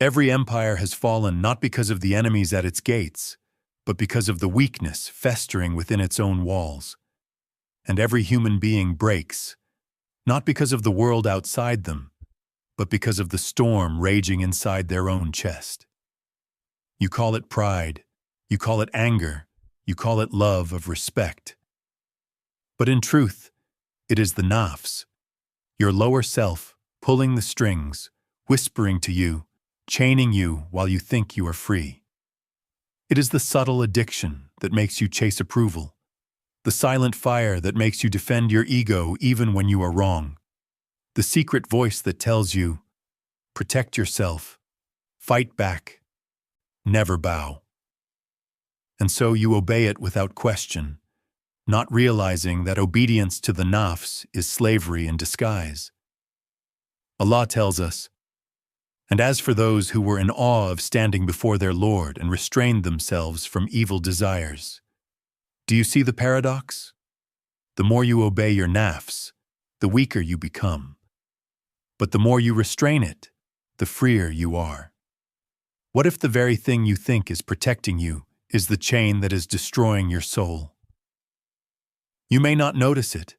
Every empire has fallen not because of the enemies at its gates, but because of the weakness festering within its own walls. And every human being breaks, not because of the world outside them, but because of the storm raging inside their own chest. You call it pride, you call it anger, you call it love of respect. But in truth, it is the nafs, your lower self, pulling the strings, whispering to you, chaining you while you think you are free. It is the subtle addiction that makes you chase approval, the silent fire that makes you defend your ego even when you are wrong, the secret voice that tells you, protect yourself, fight back, never bow. And so you obey it without question, not realizing that obedience to the nafs is slavery in disguise. Allah tells us, "And as for those who were in awe of standing before their Lord and restrained themselves from evil desires." Do you see the paradox? The more you obey your nafs, the weaker you become. But the more you restrain it, the freer you are. What if the very thing you think is protecting you is the chain that is destroying your soul? You may not notice it,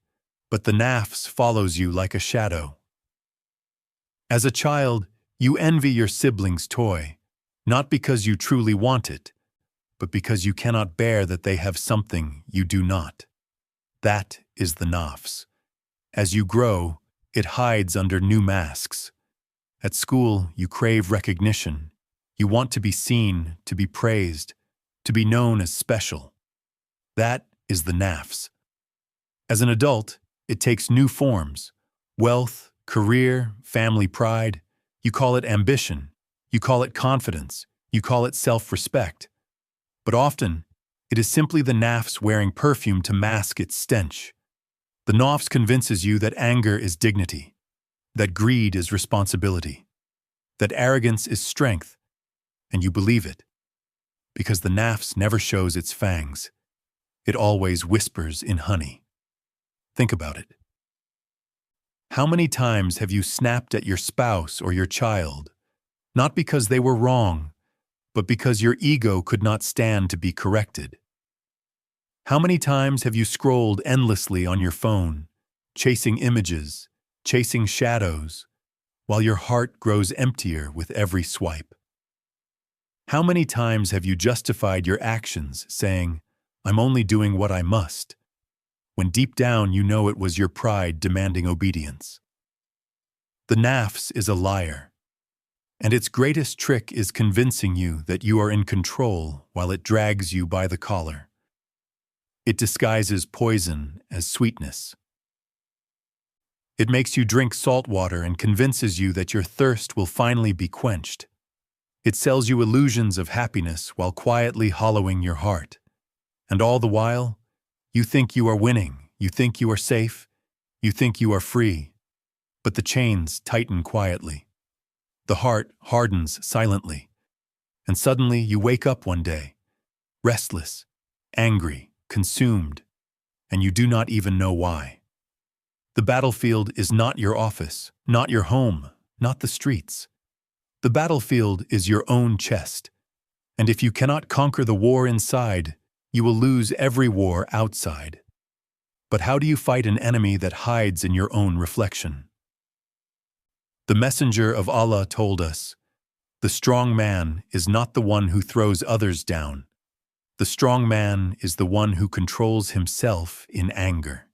but the nafs follows you like a shadow. As a child, you envy your sibling's toy, not because you truly want it, but because you cannot bear that they have something you do not. That is the nafs. As you grow, it hides under new masks. At school, you crave recognition. You want to be seen, to be praised, to be known as special. That is the nafs. As an adult, it takes new forms: wealth, career, family pride. You call it ambition. You call it confidence. You call it self-respect. But often, it is simply the nafs wearing perfume to mask its stench. The nafs convinces you that anger is dignity, that greed is responsibility, that arrogance is strength, and you believe it. Because the nafs never shows its fangs. It always whispers in honey. Think about it. How many times have you snapped at your spouse or your child, not because they were wrong, but because your ego could not stand to be corrected? How many times have you scrolled endlessly on your phone, chasing images, chasing shadows, while your heart grows emptier with every swipe? How many times have you justified your actions, saying, "I'm only doing what I must," when deep down you know it was your pride demanding obedience? The nafs is a liar, and its greatest trick is convincing you that you are in control while it drags you by the collar. It disguises poison as sweetness. It makes you drink salt water and convinces you that your thirst will finally be quenched. It sells you illusions of happiness while quietly hollowing your heart. And all the while, you think you are winning, you think you are safe, you think you are free. But the chains tighten quietly. The heart hardens silently. And suddenly you wake up one day, restless, angry, consumed, and you do not even know why. The battlefield is not your office, not your home, not the streets. The battlefield is your own chest. And if you cannot conquer the war inside, you will lose every war outside. But how do you fight an enemy that hides in your own reflection? The Messenger of Allah told us, "The strong man is not the one who throws others down. The strong man is the one who controls himself in anger."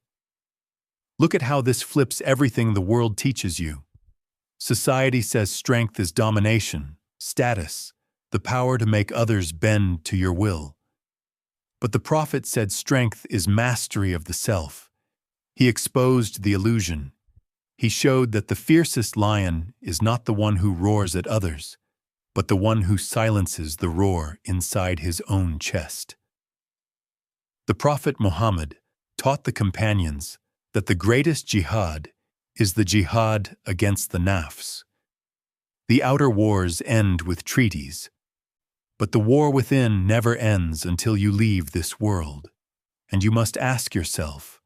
Look at how this flips everything the world teaches you. Society says strength is domination, status, the power to make others bend to your will. But the Prophet said strength is mastery of the self. He exposed the illusion. He showed that the fiercest lion is not the one who roars at others, but the one who silences the roar inside his own chest. The Prophet Muhammad taught the companions that the greatest jihad is the jihad against the nafs. The outer wars end with treaties, but the war within never ends until you leave this world. And you must ask yourself,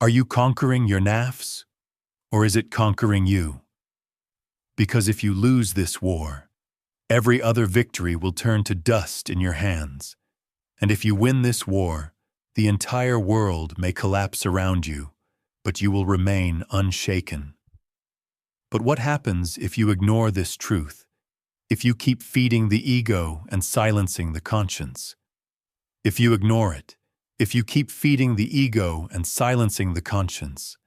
are you conquering your nafs, or is it conquering you? Because if you lose this war, every other victory will turn to dust in your hands. And if you win this war, the entire world may collapse around you, but you will remain unshaken. But what happens if you ignore this truth? If you keep feeding the ego and silencing the conscience? If you ignore it, if you keep feeding the ego and silencing the conscience,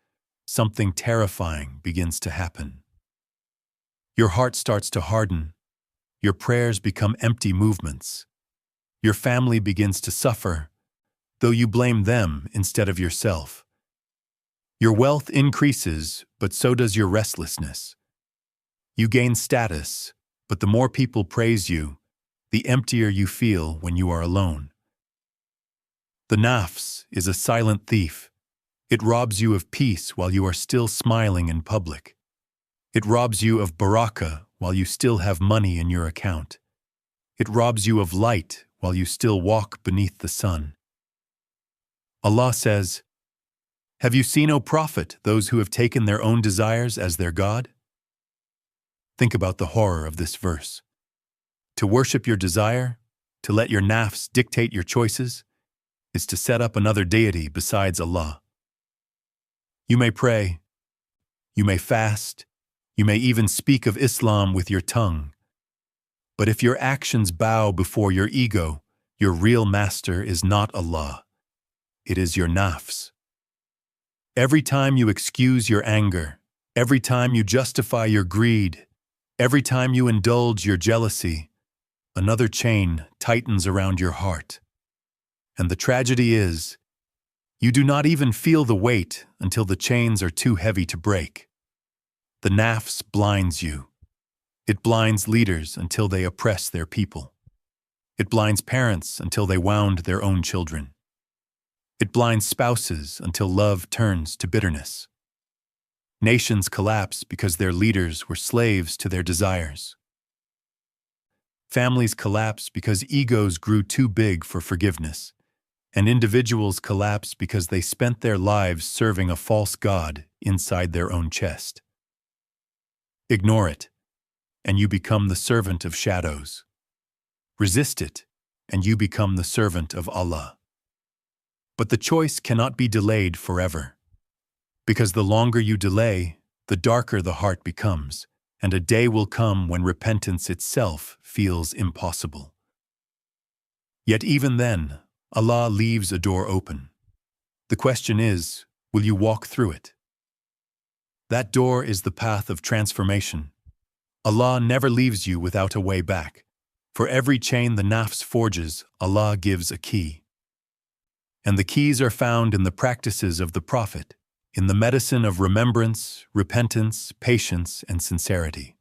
something terrifying begins to happen. Your heart starts to harden. Your prayers become empty movements. Your family begins to suffer, though you blame them instead of yourself. Your wealth increases, but so does your restlessness. You gain status, but the more people praise you, the emptier you feel when you are alone. The nafs is a silent thief. It robs you of peace while you are still smiling in public. It robs you of barakah while you still have money in your account. It robs you of light while you still walk beneath the sun. Allah says, "Have you seen, O Prophet, those who have taken their own desires as their God?" Think about the horror of this verse. To worship your desire, to let your nafs dictate your choices, is to set up another deity besides Allah. You may pray, you may fast, you may even speak of Islam with your tongue. But if your actions bow before your ego, your real master is not Allah. It is your nafs. Every time you excuse your anger, every time you justify your greed, every time you indulge your jealousy, another chain tightens around your heart. And the tragedy is, you do not even feel the weight until the chains are too heavy to break. The nafs blinds you. It blinds leaders until they oppress their people. It blinds parents until they wound their own children. It blinds spouses until love turns to bitterness. Nations collapse because their leaders were slaves to their desires. Families collapse because egos grew too big for forgiveness, and individuals collapse because they spent their lives serving a false god inside their own chest. Ignore it, and you become the servant of shadows. Resist it, and you become the servant of Allah. But the choice cannot be delayed forever, because the longer you delay, the darker the heart becomes, and a day will come when repentance itself feels impossible. Yet even then, Allah leaves a door open. The question is, will you walk through it? That door is the path of transformation. Allah never leaves you without a way back. For every chain the nafs forges, Allah gives a key. And the keys are found in the practices of the Prophet, in the medicine of remembrance, repentance, patience, and sincerity.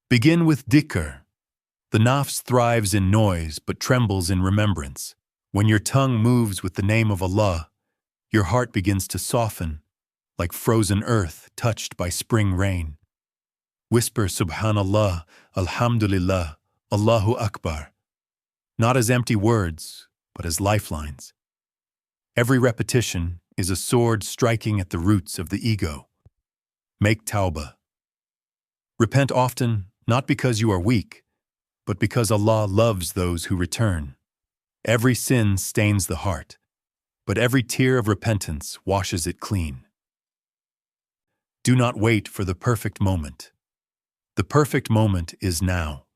Begin with dhikr. The nafs thrives in noise but trembles in remembrance. When your tongue moves with the name of Allah, your heart begins to soften, like frozen earth touched by spring rain. Whisper Subhanallah, Alhamdulillah, Allahu Akbar, not as empty words, but as lifelines. Every repetition is a sword striking at the roots of the ego. Make tawbah. Repent often, not because you are weak, but because Allah loves those who return. Every sin stains the heart, but every tear of repentance washes it clean. Do not wait for the perfect moment. The perfect moment is now.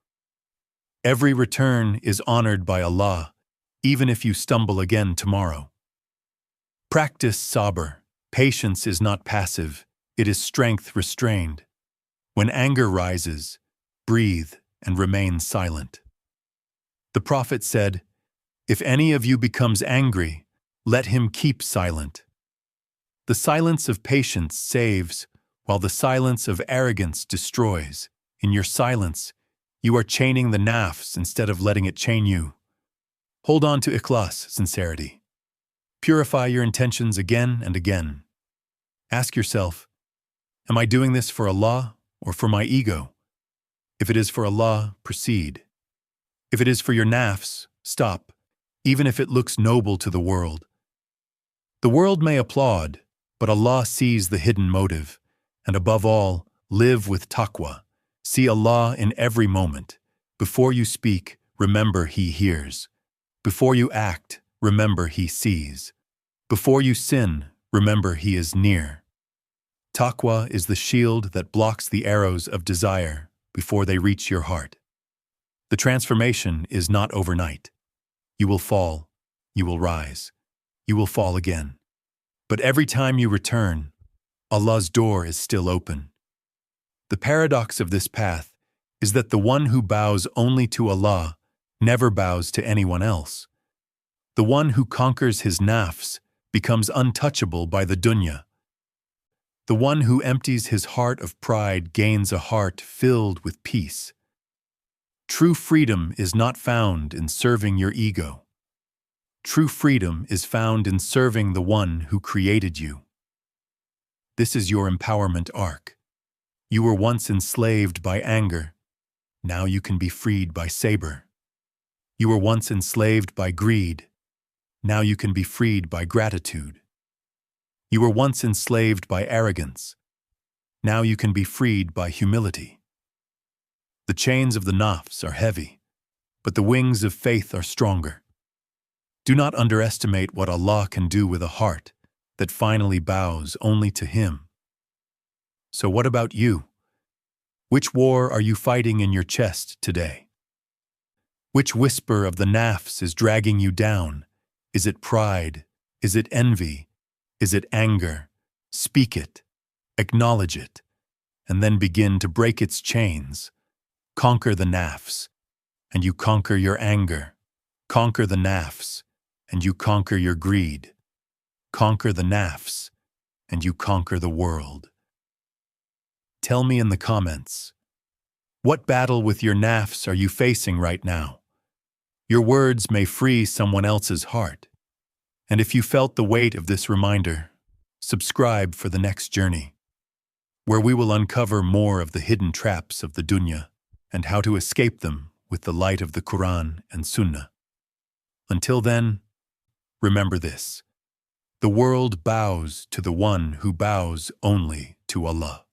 Every return is honored by Allah, even if you stumble again tomorrow. Practice sabr. Patience is not passive, it is strength restrained. When anger rises, breathe and remain silent. The Prophet said, "If any of you becomes angry, let him keep silent." The silence of patience saves, while the silence of arrogance destroys. In your silence, you are chaining the nafs instead of letting it chain you. Hold on to ikhlas, sincerity. Purify your intentions again and again. Ask yourself, am I doing this for Allah or for my ego? If it is for Allah, proceed. If it is for your nafs, stop, even if it looks noble to the world. The world may applaud, but Allah sees the hidden motive. And above all, live with taqwa. See Allah in every moment. Before you speak, remember He hears. Before you act, remember He sees. Before you sin, remember He is near. Taqwa is the shield that blocks the arrows of desire before they reach your heart. The transformation is not overnight. You will fall, you will rise, you will fall again. But every time you return, Allah's door is still open. The paradox of this path is that the one who bows only to Allah never bows to anyone else. The one who conquers his nafs becomes untouchable by the dunya. The one who empties his heart of pride gains a heart filled with peace. True freedom is not found in serving your ego. True freedom is found in serving the one who created you. This is your empowerment arc. You were once enslaved by anger. Now you can be freed by saber. You were once enslaved by greed. Now you can be freed by gratitude. You were once enslaved by arrogance. Now you can be freed by humility. The chains of the nafs are heavy, but the wings of faith are stronger. Do not underestimate what Allah can do with a heart that finally bows only to Him. So what about you? Which war are you fighting in your chest today? Which whisper of the nafs is dragging you down? Is it pride? Is it envy? Is it anger? Speak it, acknowledge it, and then begin to break its chains. Conquer the nafs, and you conquer your anger. Conquer the nafs, and you conquer your greed. Conquer the nafs, and you conquer the world. Tell me in the comments, what battle with your nafs are you facing right now? Your words may free someone else's heart. And if you felt the weight of this reminder, subscribe for the next journey, where we will uncover more of the hidden traps of the dunya and how to escape them with the light of the Qur'an and Sunnah. Until then, remember this: the world bows to the one who bows only to Allah.